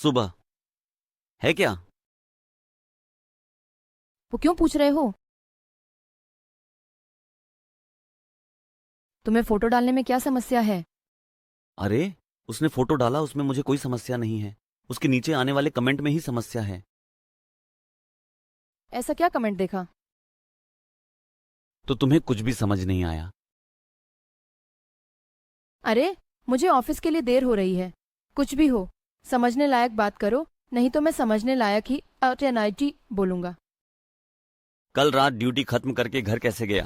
सुबह। है क्या? वो क्यों पूछ रहे हो? तुम्हें फोटो डालने में क्या समस्या है? अरे, उसने फोटो डाला, उसमें मुझे कोई समस्या नहीं है। उसके नीचे आने वाले कमेंट में ही समस्या है। ऐसा क्या कमेंट देखा? तो तुम्हें कुछ भी समझ नहीं आया? अरे, मुझे ऑफिस के लिए देर हो रही है। कुछ भी हो, समझने लायक बात करो, नहीं तो मैं समझने लायक ही अटेनाइटी बोलूंगा। कल रात ड्यूटी खत्म करके घर कैसे गया?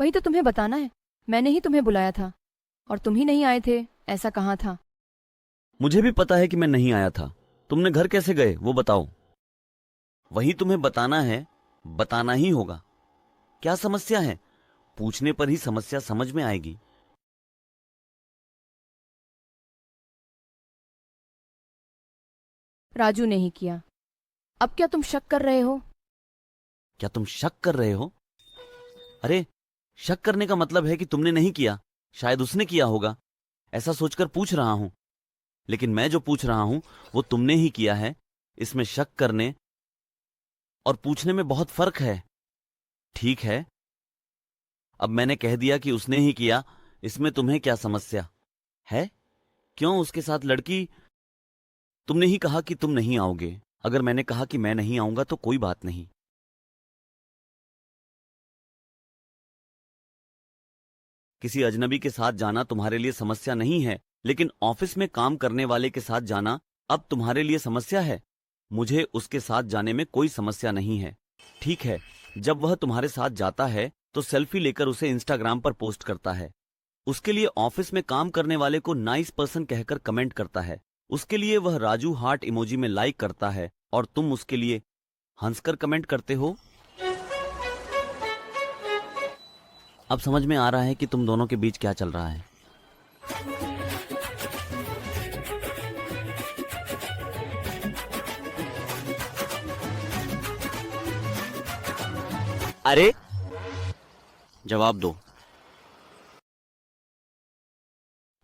वही तो तुम्हें बताना है। मैंने ही तुम्हें बुलाया था और तुम ही नहीं आए थे, ऐसा कहाँ था? मुझे भी पता है कि मैं नहीं आया था। तुमने घर कैसे गए वो बताओ। वही तुम्हें बताना है, बताना ही होगा। क्या समस्या है? पूछने पर ही समस्या समझ में आएगी। राजू ने ही किया। अब क्या तुम शक कर रहे हो? क्या तुम शक कर रहे हो? अरे, शक करने का मतलब है कि तुमने नहीं किया, शायद उसने किया होगा, ऐसा सोचकर पूछ रहा हूं। लेकिन मैं जो पूछ रहा हूं वो तुमने ही किया है। इसमें शक करने और पूछने में बहुत फर्क है। ठीक है, अब मैंने कह दिया कि उसने ही किया। इसमें तुम्हें क्या समस्या है? क्यों उसके साथ लड़की? तुमने ही कहा कि तुम नहीं आओगे। अगर मैंने कहा कि मैं नहीं आऊंगा तो कोई बात नहीं। किसी अजनबी के साथ जाना तुम्हारे लिए समस्या नहीं है, लेकिन ऑफिस में काम करने वाले के साथ जाना अब तुम्हारे लिए समस्या है। मुझे उसके साथ जाने में कोई समस्या नहीं है। ठीक है, जब वह तुम्हारे साथ जाता है तो सेल्फी लेकर उसे इंस्टाग्राम पर पोस्ट करता है। उसके लिए ऑफिस में काम करने वाले को नाइस पर्सन कहकर कमेंट करता है। उसके लिए वह राजू हार्ट इमोजी में लाइक करता है और तुम उसके लिए हंसकर कमेंट करते हो। अब समझ में आ रहा है कि तुम दोनों के बीच क्या चल रहा है। अरे, जवाब दो।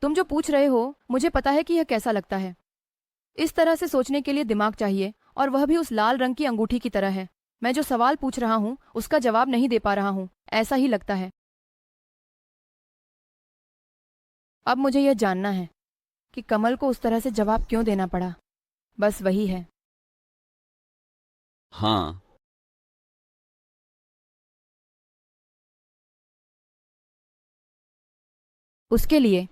तुम जो पूछ रहे हो, मुझे पता है कि यह कैसा लगता है। इस तरह से सोचने के लिए दिमाग चाहिए, और वह भी उस लाल रंग की अंगूठी की तरह है। मैं जो सवाल पूछ रहा हूँ उसका जवाब नहीं दे पा रहा हूँ, ऐसा ही लगता है। अब मुझे यह जानना है कि कमल को उस तरह से जवाब क्यों देना पड़ा। बस वही है। हाँ। उसके लिए।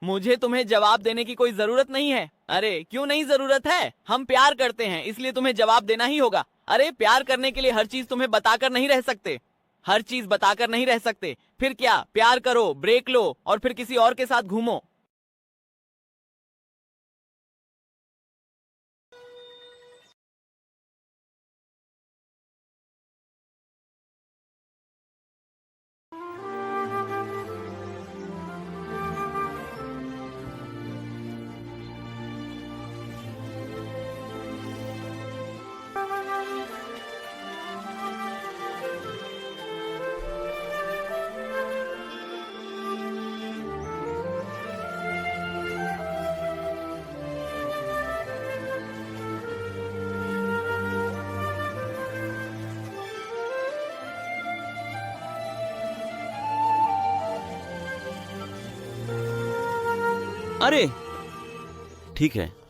मुझे तुम्हें जवाब देने की कोई जरूरत नहीं है। अरे क्यों नहीं जरूरत है? हम प्यार करते हैं, इसलिए तुम्हें जवाब देना ही होगा। अरे प्यार करने के लिए हर चीज तुम्हें बताकर नहीं रह सकते। हर चीज बताकर नहीं रह सकते। फिर क्या, प्यार करो, ब्रेक लो और फिर किसी और के साथ घूमो। अरे, ठीक है।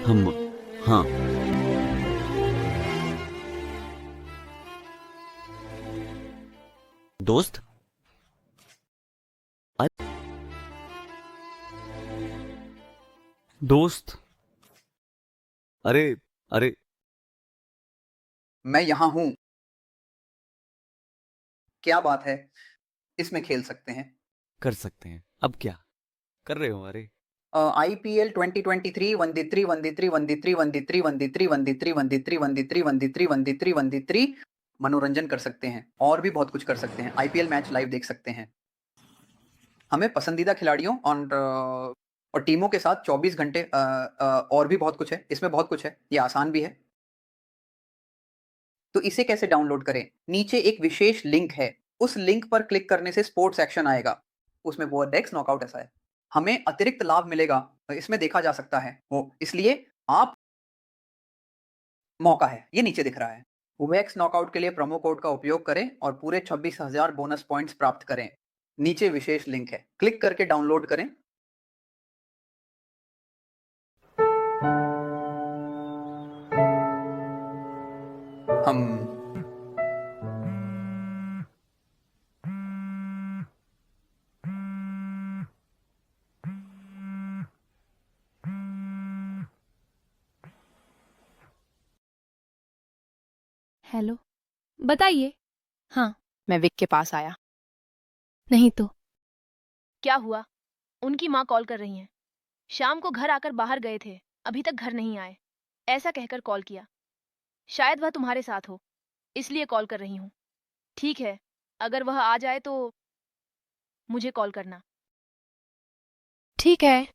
हम, हाँ। दोस्त। अरे, दोस्त। अरे, अरे, मैं यहाँ हूँ। क्या बात है? इसमें खेल सकते हैं। कर सकते हैं। अब क्या कर रहे हो? अरे, IPL 2023 वंदित्री वंदित्री वंदित्री वंदित्री वंदित्री वंदित्री वंदित्री वंदित्री वंदित्री वंदित्री वंदित्री मनोरंजन कर सकते हैं और भी बहुत कुछ कर सकते हैं। आईपीएल मैच लाइव देख सकते हैं। हमें पसंदीदा खिलाड़ियों और टीमों के साथ 24 घंटे और भी बहुत कुछ है। इसमें बहुत कुछ है, ये आसान भी है। तो इसे कैसे डाउनलोड करें? नीचे एक विशेष लिंक है, उस लिंक पर क्लिक करने से स्पोर्ट्स एक्शन आएगा, उसमें वर्ल्ड एक्स नॉकआउट ऐसा है। हमें अतिरिक्त लाभ मिलेगा, इसमें देखा जा सकता है वो, इसलिए आप मौका है, ये नीचे दिख रहा है। वेक्स नॉकआउट के लिए प्रोमो कोड का उपयोग करें और पूरे 26,000 बोनस पॉइंट्स प्राप्त करें। नीचे विशेष लिंक है, क्लिक करके डाउनलोड करें। हम हेलो, बताइए। हाँ, मैं विक के पास आया। नहीं तो क्या हुआ? उनकी माँ कॉल कर रही हैं। शाम को घर आकर बाहर गए थे, अभी तक घर नहीं आए, ऐसा कहकर कॉल किया। शायद वह तुम्हारे साथ हो, इसलिए कॉल कर रही हूँ। ठीक है, अगर वह आ जाए तो मुझे कॉल करना। ठीक है।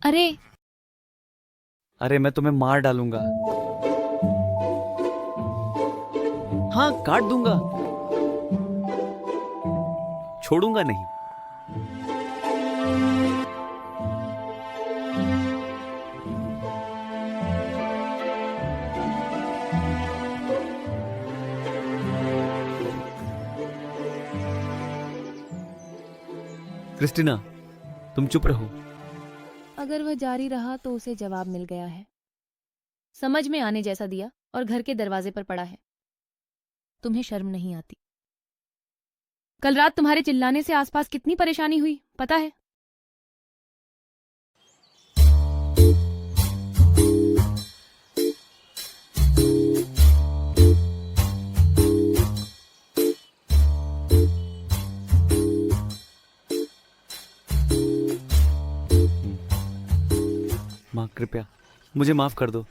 अरे अरे मैं तुम्हें मार डालूंगा। हाँ, काट दूंगा, छोड़ूंगा नहीं। क्रिस्टीना, तुम चुप रहो। अगर वह जारी रहा तो उसे जवाब मिल गया है। समझ में आने जैसा दिया और घर के दरवाजे पर पड़ा है। तुम्हें शर्म नहीं आती? कल रात तुम्हारे चिल्लाने से आसपास कितनी परेशानी हुई, पता है? माँ कृपया मुझे माफ कर दो।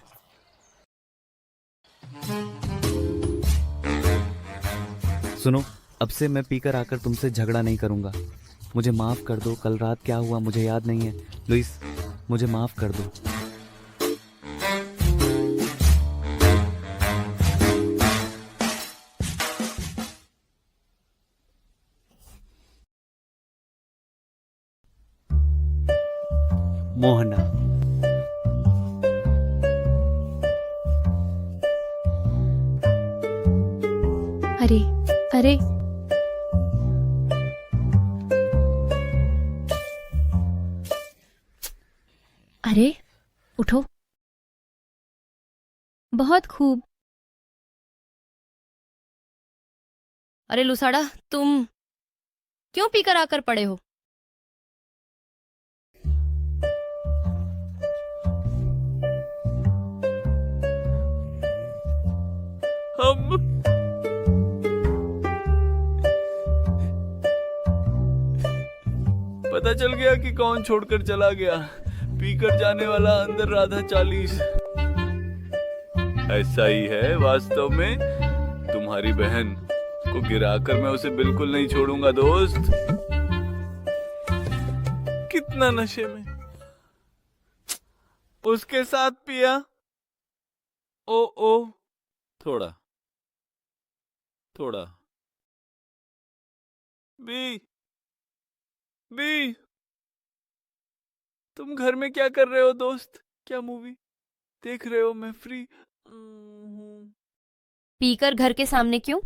सुनो, अब से मैं पीकर आकर तुमसे झगड़ा नहीं करूंगा। मुझे माफ कर दो। कल रात क्या हुआ मुझे याद नहीं है। लुइस, मुझे माफ कर दो। मोहना, अरे अरे अरे उठो। बहुत खूब। अरे लुसाड़ा, तुम क्यों पीकर आकर पड़े हो? हम पता चल गया कि कौन छोड़कर चला गया। पीकर जाने वाला अंदर राधा 40। ऐसा ही है वास्तव में। तुम्हारी बहन को गिराकर मैं उसे बिल्कुल नहीं छोड़ूंगा दोस्त। कितना नशे में उसके साथ पिया। ओ थोड़ा थोड़ा बी तुम घर में क्या कर रहे हो दोस्त? क्या मूवी देख रहे हो? मैं फ्री हूँ। पीकर घर के सामने क्यों?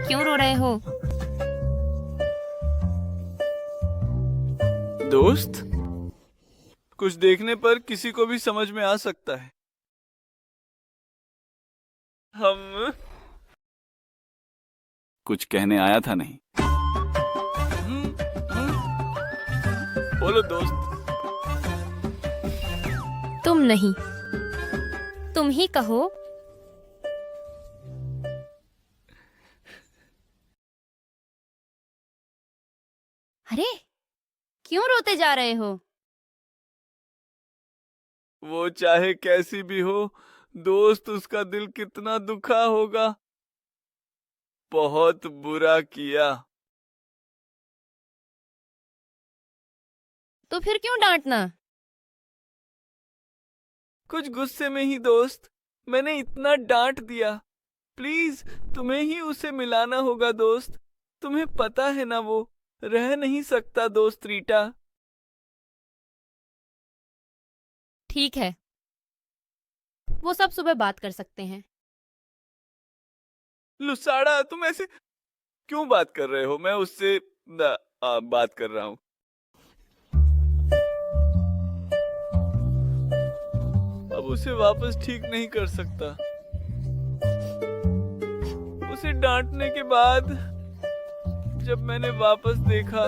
क्यों रो रहे हो? दोस्त, कुछ देखने पर किसी को भी समझ में आ सकता है। हम कुछ कहने आया था नहीं। बोलो दोस्त। तुम नहीं, तुम ही कहो। अरे, क्यों रोते जा रहे हो? वो चाहे कैसी भी हो दोस्त, उसका दिल कितना दुखा होगा। बहुत बुरा किया। तो फिर क्यों डांटना? कुछ गुस्से में ही दोस्त, मैंने इतना डांट दिया। प्लीज तुम्हें ही उसे मिलाना होगा दोस्त। तुम्हें पता है ना वो रह नहीं सकता दोस्त रीटा। ठीक है, वो सब सुबह बात कर सकते हैं। लुसाड़ा, तुम ऐसे क्यों बात कर रहे हो? मैं उससे बात कर रहा हूँ। अब उसे वापस ठीक नहीं कर सकता। उसे डांटने के बाद जब मैंने वापस देखा,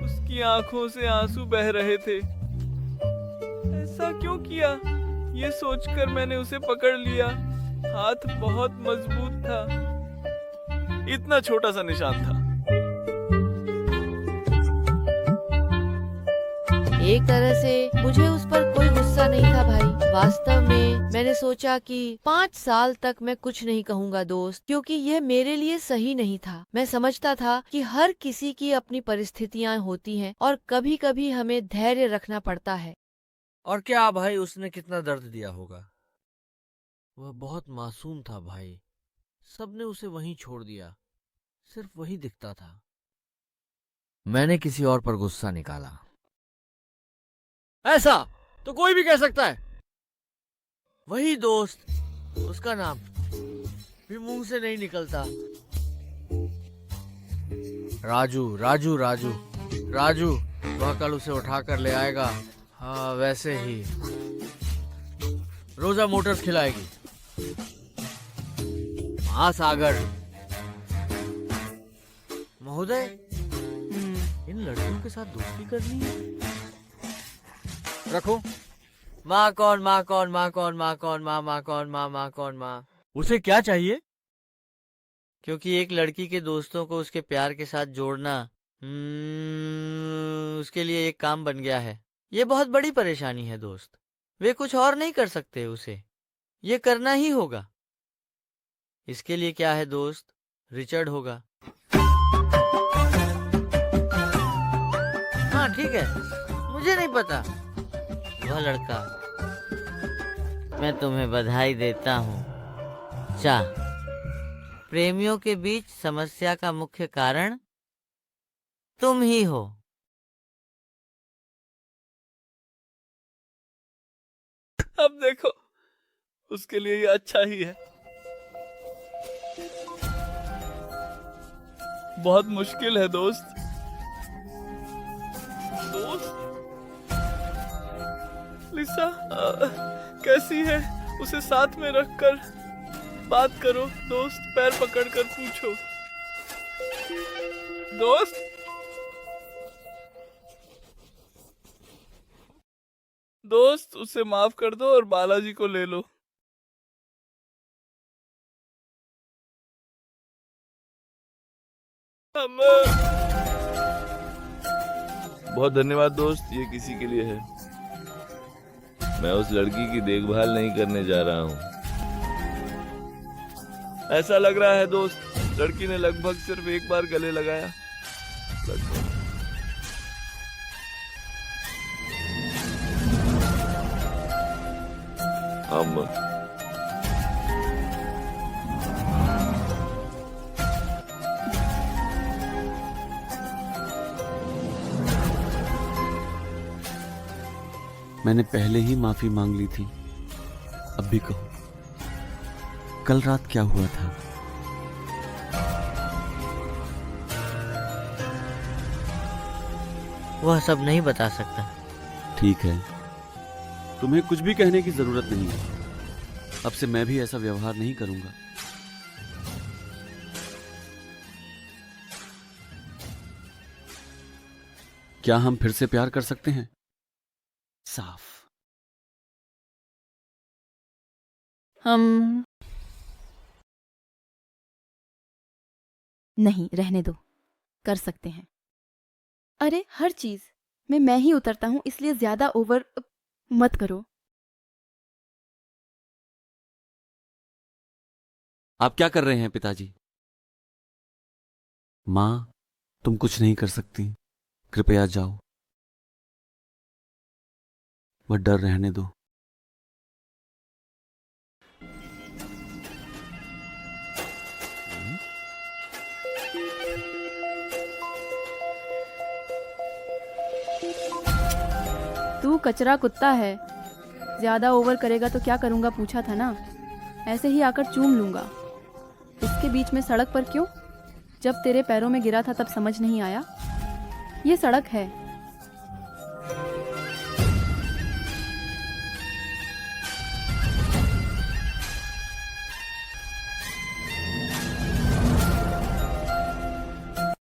उसकी आंखों से आंसू बह रहे थे। ऐसा क्यों किया? ये सोचकर मैंने उसे पकड़ लिया। हाथ बहुत मजबूत था, इतना छोटा सा निशान था। एक तरह से मुझे उस पर कोई गुस्सा नहीं था भाई। वास्तव में मैंने सोचा कि 5 साल तक मैं कुछ नहीं कहूँगा दोस्त, क्योंकि यह मेरे लिए सही नहीं था। मैं समझता था कि हर किसी की अपनी परिस्थितियाँ होती हैं और कभी कभी हमें धैर्य रखना पड़ता है। और क्या भाई, उसने कितना दर्द दिया होगा। वह बहुत मासूम था भाई। सबने उसे वहीं छोड़ दिया, सिर्फ वही दिखता था। मैंने किसी और पर गुस्सा निकाला। ऐसा तो कोई भी कह सकता है। वही दोस्त, उसका नाम भी मुंह से नहीं निकलता। राजू राजू राजू राजू। वह कल उसे उठाकर ले आएगा। हाँ, वैसे ही रोजा मोटर्स खिलाएगी। महासागर महोदय, इन लड़कियों के साथ दोस्ती करनी है। रखो। माँ कौन, माँ कौन, माँ कौन, माँ कौन, माँ माँ कौन, माँ माँ कौन, माँ। उसे क्या चाहिए? क्योंकि एक लड़की के दोस्तों को उसके प्यार के साथ जोड़ना उसके लिए एक काम बन गया है। ये बहुत बड़ी परेशानी है दोस्त। वे कुछ और नहीं कर सकते, उसे ये करना ही होगा। इसके लिए क्या है दोस्त, रिचर्ड होगा। हाँ ठीक है, मुझे नहीं पता। वह लड़का, मैं तुम्हें बधाई देता हूँ। चाह, प्रेमियों के बीच समस्या का मुख्य कारण तुम ही हो। अब देखो, उसके लिए ये अच्छा ही है। बहुत मुश्किल है दोस्त। लिसा कैसी है? उसे साथ में रखकर बात करो दोस्त। पैर पकड़कर पूछो दोस्त। दोस्त, उसे माफ कर दो और बालाजी को ले लो। हम बहुत धन्यवाद दोस्त, ये किसी के लिए है। मैं उस लड़की की देखभाल नहीं करने जा रहा हूँ। ऐसा लग रहा है दोस्त, लड़की ने लगभग सिर्फ एक बार गले लगाया। हम मैंने पहले ही माफी मांग ली थी। अब भी कहो, कल रात क्या हुआ था? वह सब नहीं बता सकता। ठीक है, तुम्हें कुछ भी कहने की जरूरत नहीं है। अब से मैं भी ऐसा व्यवहार नहीं करूंगा। क्या हम फिर से प्यार कर सकते हैं? साफ। हम नहीं, रहने दो, कर सकते हैं। अरे हर चीज में मैं ही उतरता हूं, इसलिए ज्यादा ओवर मत करो। आप क्या कर रहे हैं पिताजी? मां, तुम कुछ नहीं कर सकती, कृपया जाओ। वह डर रहने दो। तू कचरा कुत्ता है, ज्यादा ओवर करेगा तो क्या करूंगा पूछा था ना, ऐसे ही आकर चूम लूंगा। इसके बीच में सड़क पर क्यों? जब तेरे पैरों में गिरा था तब समझ नहीं आया? ये सड़क है,